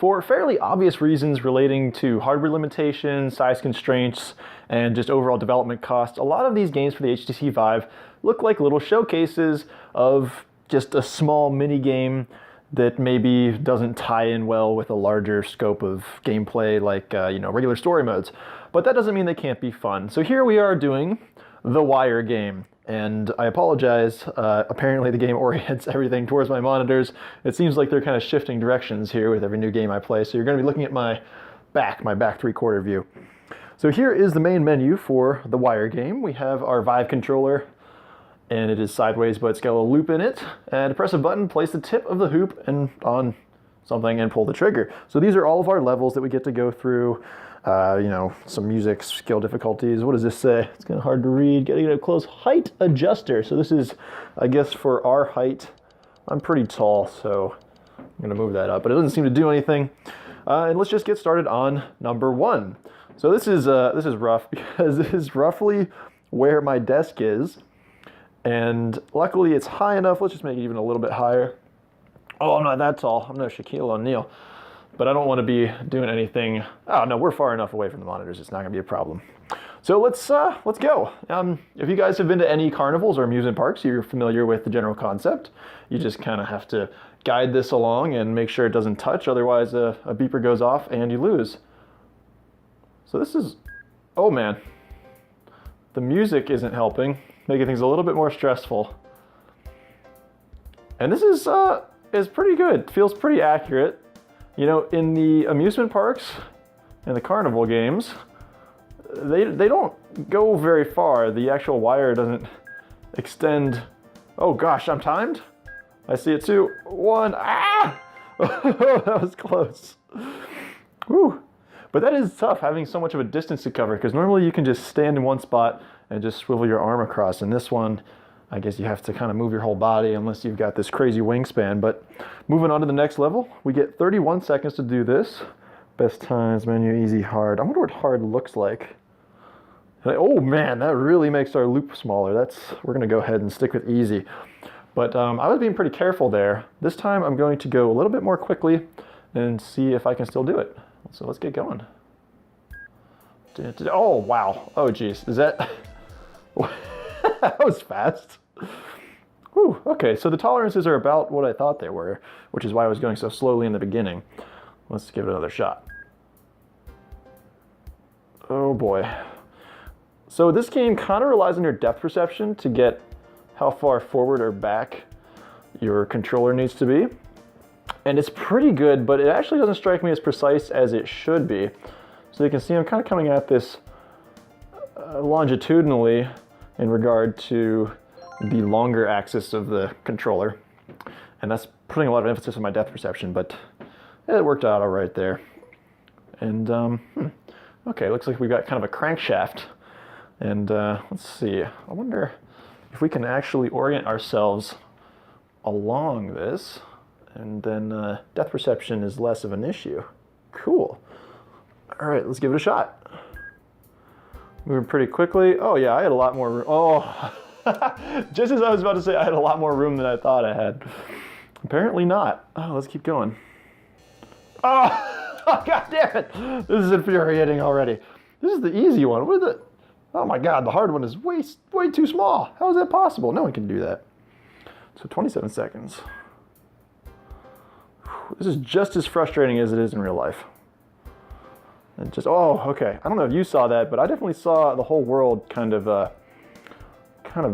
For fairly obvious reasons relating to hardware limitations, size constraints, and just overall development costs, a lot of these games for the HTC Vive look like little showcases of just a small mini game that maybe doesn't tie in well with a larger scope of gameplay like regular story modes. But that doesn't mean they can't be fun. So here we are doing the Wire game. And I apologize, apparently the game orients everything towards my monitors. It seems like they're kind of shifting directions here with every new game I play. So you're going to be looking at my back 3/4 view. So here is the main menu for the Wire game. We have our Vive controller, and it is sideways, but it's got a little loop in it. And to press a button, place the tip of the hoop and on something and pull the trigger. So these are all of our levels that we get to go through. Some music, skill difficulties. What does this say? It's kind of hard to read. Getting a close height adjuster. So this is, I guess, for our height. I'm pretty tall, so I'm gonna move that up, but it doesn't seem to do anything. And let's just get started on number 1. So this is rough because this is roughly where my desk is. And luckily it's high enough. Let's just make it even a little bit higher. Oh, I'm not that tall. I'm no Shaquille O'Neal. But I don't want to be doing anything. Oh no, we're far enough away from the monitors. It's not going to be a problem. So let's go. If you guys have been to any carnivals or amusement parks, you're familiar with the general concept. You just kind of have to guide this along and make sure it doesn't touch. Otherwise, a beeper goes off and you lose. So this is, oh man, the music isn't helping, making things a little bit more stressful. And this is pretty good. Feels pretty accurate. You know, in the amusement parks and the carnival games, they don't go very far. The actual wire doesn't extend. Oh gosh, I'm timed? I see it too. 1, ah! That was close. Whew. But that is tough, having so much of a distance to cover, because normally you can just stand in one spot and just swivel your arm across. In this one, I guess you have to kind of move your whole body unless you've got this crazy wingspan. But moving on to the next level, we get 31 seconds to do this. Best times, menu, easy, hard. I wonder what hard looks like. Oh man, that really makes our loop smaller. We're gonna go ahead and stick with easy. But I was being pretty careful there. This time I'm going to go a little bit more quickly and see if I can still do it. So let's get going. Oh wow, oh geez, is that, that was fast. Whew, okay, so the tolerances are about what I thought they were, which is why I was going so slowly in the beginning. Let's give it another shot. Oh boy. So this game kind of relies on your depth perception to get how far forward or back your controller needs to be. And it's pretty good, but it actually doesn't strike me as precise as it should be. So you can see I'm kind of coming at this longitudinally in regard to the longer axis of the controller. And that's putting a lot of emphasis on my depth perception, but it worked out all right there. And okay, looks like we've got kind of a crankshaft. And let's see, I wonder if we can actually orient ourselves along this, and then depth perception is less of an issue. Cool. All right, let's give it a shot. Moving pretty quickly. Oh yeah, I had a lot more room. Oh, just as I was about to say, I had a lot more room than I thought I had. Apparently not. Oh, let's keep going. Oh, oh god damn it. This is infuriating already. This is the easy one. What is it? Oh my god, the hard one is way too small. How is that possible? No one can do that. So 27 seconds. This is just as frustrating as it is in real life. And just, oh, okay. I don't know if you saw that, but I definitely saw the whole world kind of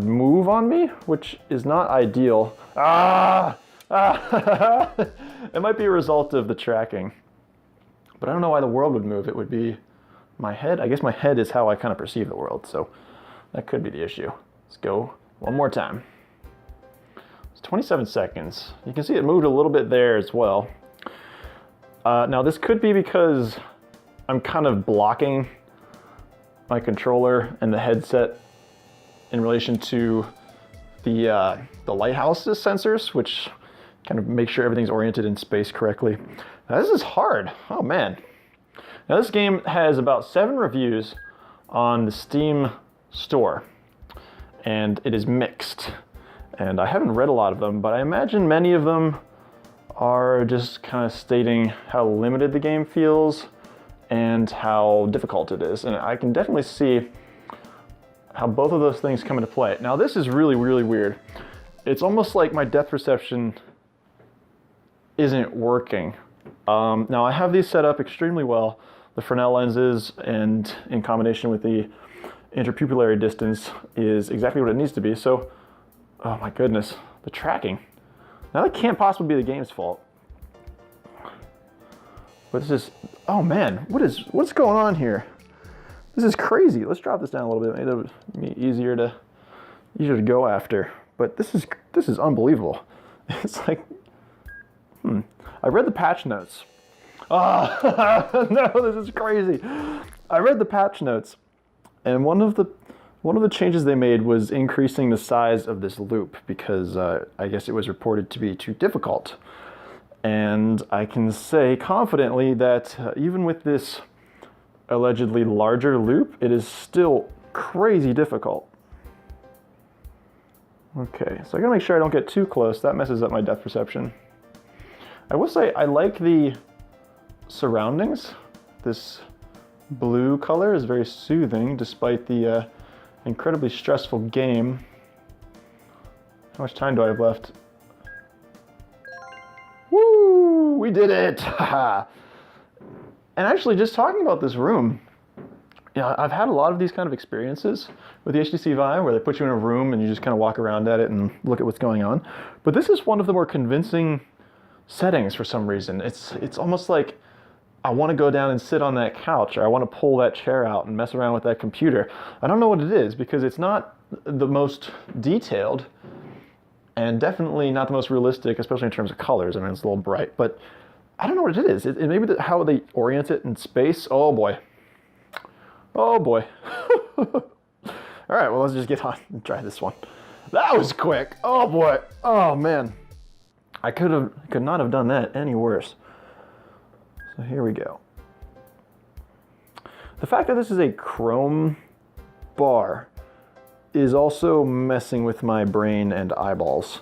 move on me, which is not ideal. Ah! Ah! It might be a result of the tracking, but I don't know why the world would move. It would be my head. I guess my head is how I kind of perceive the world, so that could be the issue. Let's go one more time. It's 27 seconds. You can see it moved a little bit there as well. Now this could be because I'm kind of blocking my controller and the headset in relation to the lighthouse's sensors, which kind of make sure everything's oriented in space correctly. Now this is hard. Oh man. Now this game has about 7 reviews on the Steam store, and it is mixed. And I haven't read a lot of them, but I imagine many of them are just kind of stating how limited the game feels and how difficult it is. And I can definitely see how both of those things come into play. Now this is really, really weird. It's almost like my depth perception isn't working. Now I have these set up extremely well. The Fresnel lenses, and in combination with the interpupillary distance, is exactly what it needs to be. So, oh my goodness, the tracking. Now that can't possibly be the game's fault. But this is, oh man, what's going on here? This is crazy. Let's drop this down a little bit. It'll be easier to go after. But this is unbelievable. It's like, I read the patch notes. Oh, no, this is crazy. I read the patch notes, and one of the changes they made was increasing the size of this loop because I guess it was reported to be too difficult. And I can say confidently that even with this allegedly larger loop, it is still crazy difficult. Okay, so I gotta make sure I don't get too close. That messes up my depth perception. I will say I like the surroundings. This blue color is very soothing despite the incredibly stressful game. How much time do I have left? Woo! We did it! And actually, just talking about this room, I've had a lot of these kind of experiences with the HTC Vive where they put you in a room and you just kind of walk around at it and look at what's going on. But this is one of the more convincing settings for some reason. It's almost like I want to go down and sit on that couch, or I want to pull that chair out and mess around with that computer. I don't know what it is because it's not the most detailed and definitely not the most realistic, especially in terms of colors. I mean, it's a little bright, but I don't know what it is. It maybe how they orient it in space. Oh boy. Oh boy. All right, well, let's just get on and try this one. That was quick. Oh boy. Oh man. I could not have done that any worse. So here we go. The fact that this is a chrome bar is also messing with my brain and eyeballs.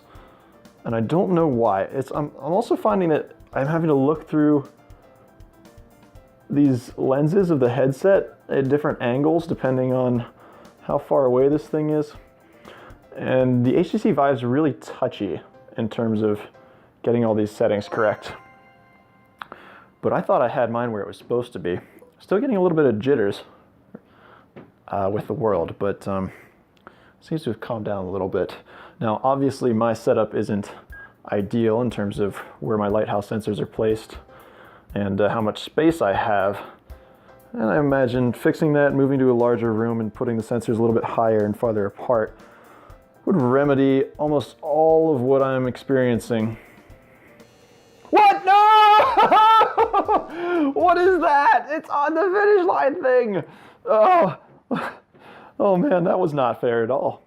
And I don't know why. I'm also finding that I'm having to look through these lenses of the headset at different angles depending on how far away this thing is. And the HTC Vive's really touchy in terms of getting all these settings correct. But I thought I had mine where it was supposed to be. Still getting a little bit of jitters with the world, but seems to have calmed down a little bit. Now, obviously my setup isn't ideal in terms of where my lighthouse sensors are placed and how much space I have. And I imagine fixing that, moving to a larger room and putting the sensors a little bit higher and farther apart would remedy almost all of what I'm experiencing. What? No! What is that? It's on the finish line thing. Oh man, that was not fair at all.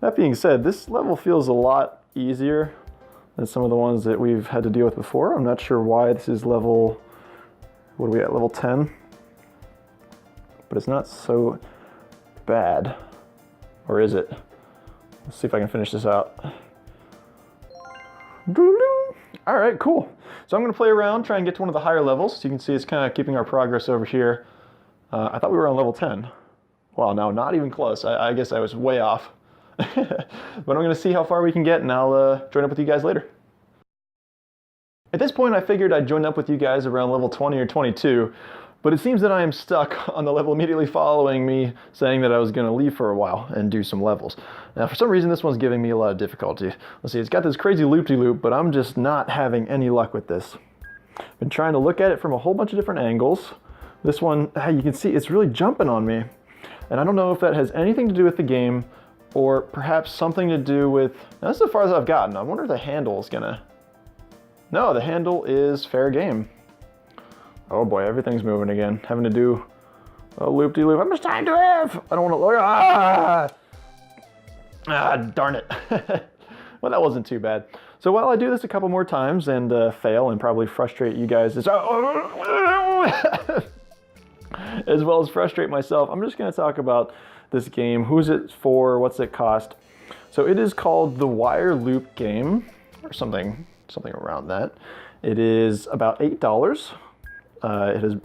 That being said, this level feels a lot easier than some of the ones that we've had to deal with before. I'm not sure why this is level, what are we at, level 10? But it's not so bad. Or is it? Let's see if I can finish this out. All right, cool. So I'm gonna play around, try and get to one of the higher levels. So you can see it's kind of keeping our progress over here. I thought we were on level 10. Well, no, not even close. I guess I was way off. But I'm gonna see how far we can get and I'll join up with you guys later. At this point, I figured I'd join up with you guys around level 20 or 22, but it seems that I am stuck on the level immediately following me saying that I was gonna leave for a while and do some levels. Now, for some reason, this one's giving me a lot of difficulty. Let's see, it's got this crazy loop-de-loop, but I'm just not having any luck with this. Been trying to look at it from a whole bunch of different angles. This one, you can see it's really jumping on me. And I don't know if that has anything to do with the game or perhaps something to do with, now, that's as far as I've gotten. I wonder if the handle is gonna, no, the handle is fair game. Oh boy, everything's moving again. Having to do a loop-de-loop. How much time do I have? I don't want to look. Darn it. Well, that wasn't too bad. So while I do this a couple more times and fail and probably frustrate you guys as well as frustrate myself, I'm just going to talk about this game. Who's it for? What's it cost? So it is called the Wire Loop game or something something around that. It is about $8.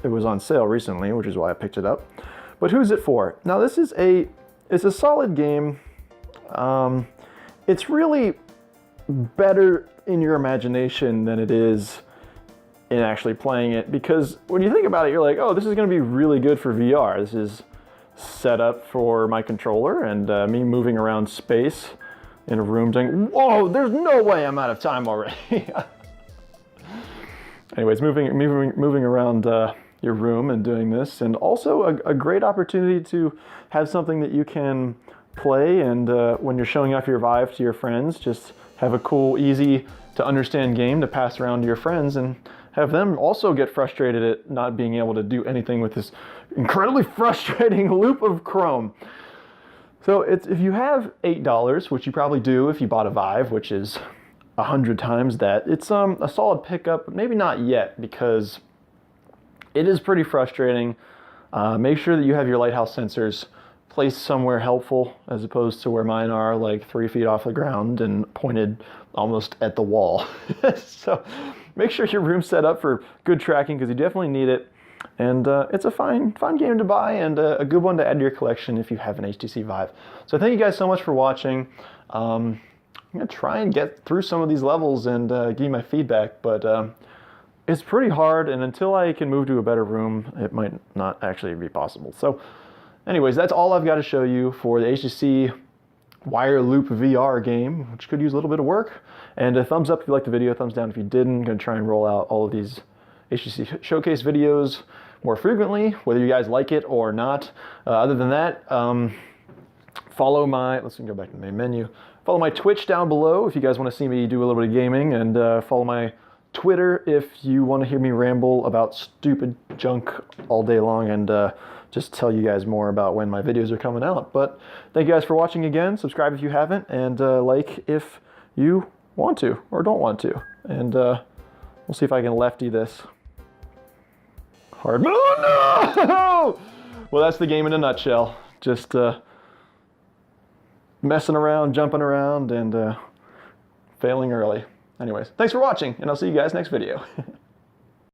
It was on sale recently, which is why I picked it up. But who's it for? Now this is it's a solid game. It's really better in your imagination than it is in actually playing it, because when you think about it, you're like, oh, this is going to be really good for VR. This is set up for my controller and me moving around space in a room doing, whoa, there's no way I'm out of time already. Anyways, moving around your room and doing this, and also a great opportunity to have something that you can play, and when you're showing off your Vive to your friends, just have a cool, easy to understand game to pass around to your friends and have them also get frustrated at not being able to do anything with this incredibly frustrating loop of Chrome. So if you have $8, which you probably do if you bought a Vive, which is 100 times that, it's a solid pickup, but maybe not yet, because it is pretty frustrating. Make sure that you have your lighthouse sensors placed somewhere helpful, as opposed to where mine are, like 3 feet off the ground and pointed almost at the wall. So make sure your room's set up for good tracking, because you definitely need it. And it's a fun game to buy, and a good one to add to your collection if you have an HTC Vive. So thank you guys so much for watching. I'm going to try and get through some of these levels and give you my feedback, but it's pretty hard, and until I can move to a better room, it might not actually be possible. So anyways, that's all I've got to show you for the HTC Wire Loop VR game, which could use a little bit of work. And a thumbs up if you liked the video, thumbs down if you didn't. I'm going to try and roll out all of these HTC Showcase videos more frequently, whether you guys like it or not. Other than that, follow my, let's go back to the main menu. Follow my Twitch down below if you guys want to see me do a little bit of gaming, and follow my Twitter if you want to hear me ramble about stupid junk all day long and just tell you guys more about when my videos are coming out. But thank you guys for watching again. Subscribe if you haven't, and like if you want to or don't want to. And we'll see if I can lefty this. Hard. Oh no! Well, that's the game in a nutshell. Just messing around, jumping around, and failing early. Anyways, thanks for watching, and I'll see you guys next video.